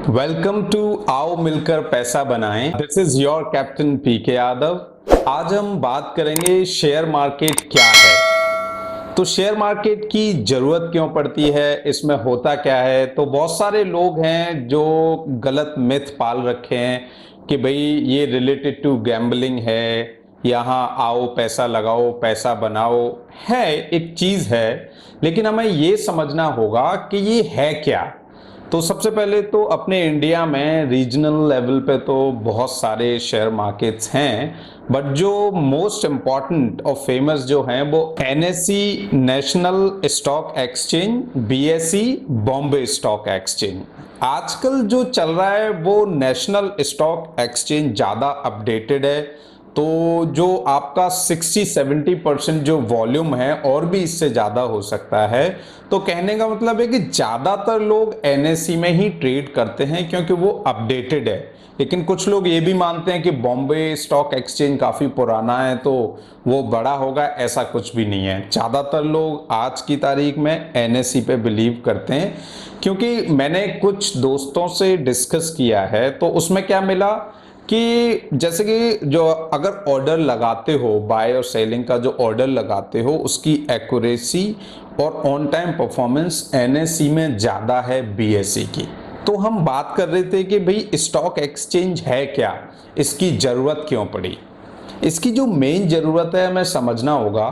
Welcome to आओ मिलकर पैसा बनाएं। दिस इज योर कैप्टन पीके यादव। आज हम बात करेंगे शेयर मार्केट क्या है। तो शेयर मार्केट की जरूरत क्यों पड़ती है, इसमें होता क्या है। तो बहुत सारे लोग हैं जो गलत मिथ पाल रखे हैं कि भाई ये रिलेटेड टू गैम्बलिंग है, यहाँ आओ पैसा लगाओ पैसा बनाओ। है, एक चीज है, लेकिन हमें ये समझना होगा कि ये है क्या। तो सबसे पहले तो अपने इंडिया में रीजनल लेवल पे तो बहुत सारे शेयर मार्केट्स हैं, बट जो मोस्ट इम्पॉर्टेंट और फेमस जो हैं वो NSE national stock exchange, BSE Bombay stock exchange. आजकल जो चल रहा है वो नेशनल स्टॉक एक्सचेंज ज़्यादा अपडेटेड है। तो जो आपका 60-70% जो वॉल्यूम है और भी इससे ज़्यादा हो सकता है। तो कहने का मतलब है कि ज़्यादातर लोग एनएसई में ही ट्रेड करते हैं क्योंकि वो अपडेटेड है। लेकिन कुछ लोग ये भी मानते हैं कि बॉम्बे स्टॉक एक्सचेंज काफ़ी पुराना है तो वो बड़ा होगा, ऐसा कुछ भी नहीं है। ज़्यादातर लोग आज की तारीख में एनएसई पे बिलीव करते हैं, क्योंकि मैंने कुछ दोस्तों से डिस्कस किया है तो उसमें क्या मिला कि जैसे कि जो अगर ऑर्डर लगाते हो, बाय और सेलिंग का जो ऑर्डर लगाते हो, उसकी एक्यूरेसी और ऑन टाइम परफॉर्मेंस एनएसई में ज़्यादा है बीएसई की। तो हम बात कर रहे थे कि भाई स्टॉक एक्सचेंज है क्या, इसकी ज़रूरत क्यों पड़ी। इसकी जो मेन ज़रूरत है हमें समझना होगा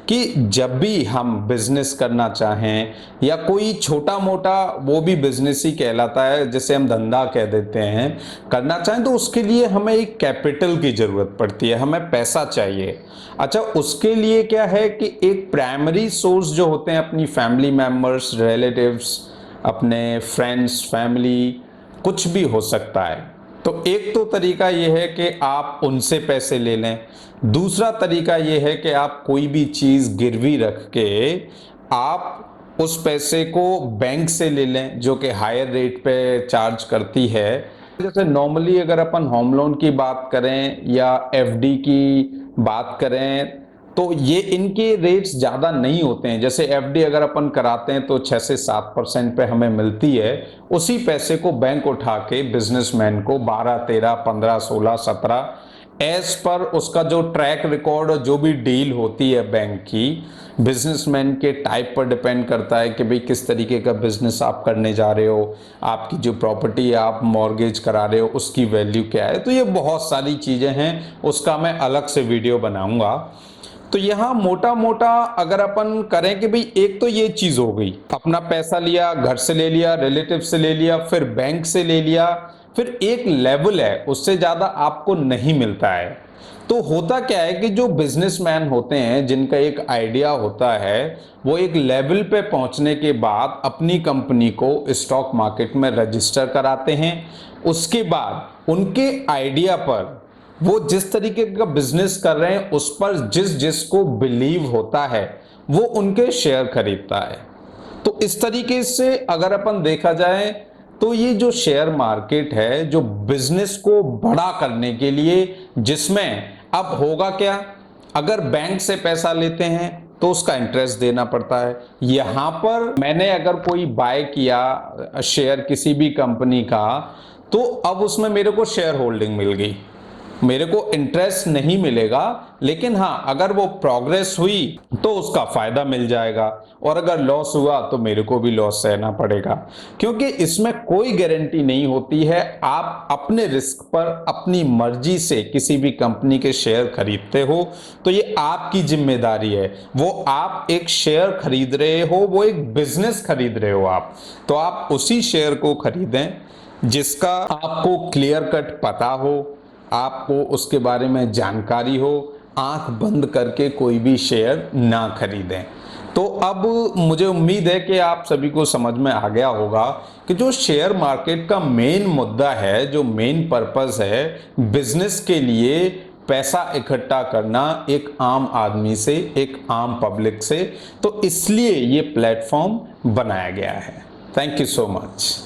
कि जब भी हम बिजनेस करना चाहें या कोई छोटा मोटा, वो भी बिजनेस ही कहलाता है, जैसे हम धंधा कह देते हैं, करना चाहें तो उसके लिए हमें एक कैपिटल की ज़रूरत पड़ती है, हमें पैसा चाहिए। अच्छा, उसके लिए क्या है कि एक प्राइमरी सोर्स जो होते हैं अपनी फैमिली मेम्बर्स, रिलेटिव्स, अपने फ्रेंड्स, फैमिली, कुछ भी हो सकता है। तो एक तो तरीका ये है कि आप उनसे पैसे ले लें। दूसरा तरीका ये है कि आप कोई भी चीज़ गिरवी रख के आप उस पैसे को बैंक से ले लें, जो कि हायर रेट पे चार्ज करती है। जैसे नॉर्मली अगर अपन होम लोन की बात करें या एफडी की बात करें तो ये इनके रेट्स ज़्यादा नहीं होते हैं। जैसे एफडी अगर अपन कराते हैं तो 6 से 7% पे हमें मिलती है। उसी पैसे को बैंक उठा के बिजनेसमैन को 12, 13, 15, 16, 17 एज पर उसका जो ट्रैक रिकॉर्ड और जो भी डील होती है बैंक की, बिजनेसमैन के टाइप पर डिपेंड करता है कि भाई किस तरीके का बिजनेस आप करने जा रहे हो, आपकी जो प्रॉपर्टी आप मॉर्गेज करा रहे हो उसकी वैल्यू क्या है। तो ये बहुत सारी चीज़ें हैं, उसका मैं अलग से वीडियो बनाऊंगा। तो यहाँ मोटा मोटा अगर अपन करें कि भाई एक तो ये चीज हो गई, अपना पैसा लिया, घर से ले लिया, रिलेटिव से ले लिया, फिर बैंक से ले लिया, फिर एक लेवल है, उससे ज्यादा आपको नहीं मिलता है। तो होता क्या है कि जो बिजनेसमैन होते हैं जिनका एक आइडिया होता है, वो एक लेवल पे पहुंचने के बाद अपनी कंपनी को स्टॉक मार्केट में रजिस्टर कराते हैं। उसके बाद उनके आइडिया पर वो जिस तरीके का बिजनेस कर रहे हैं उस पर जिस जिसको बिलीव होता है वो उनके शेयर खरीदता है। तो इस तरीके से अगर अपन देखा जाए तो ये जो शेयर मार्केट है, जो बिजनेस को बड़ा करने के लिए, जिसमें अब होगा क्या, अगर बैंक से पैसा लेते हैं तो उसका इंटरेस्ट देना पड़ता है। यहां पर मैंने अगर कोई बाय किया शेयर किसी भी कंपनी का, तो अब उसमें मेरे को शेयर होल्डिंग मिल गई, मेरे को इंटरेस्ट नहीं मिलेगा, लेकिन हाँ अगर वो प्रोग्रेस हुई तो उसका फायदा मिल जाएगा, और अगर लॉस हुआ तो मेरे को भी लॉस सहना पड़ेगा। क्योंकि इसमें कोई गारंटी नहीं होती है। आप अपने रिस्क पर अपनी मर्जी से किसी भी कंपनी के शेयर खरीदते हो तो ये आपकी जिम्मेदारी है। वो आप एक शेयर खरीद रहे हो, वो एक बिजनेस खरीद रहे हो आप, तो आप उसी शेयर को खरीदें जिसका आपको क्लियर कट पता हो, आपको उसके बारे में जानकारी हो। आंख बंद करके कोई भी शेयर ना खरीदें। तो अब मुझे उम्मीद है कि आप सभी को समझ में आ गया होगा कि जो शेयर मार्केट का मेन मुद्दा है, जो मेन पर्पस है बिजनेस के लिए पैसा इकट्ठा करना एक आम आदमी से, एक आम पब्लिक से, तो इसलिए ये प्लेटफॉर्म बनाया गया है। Thank you so much.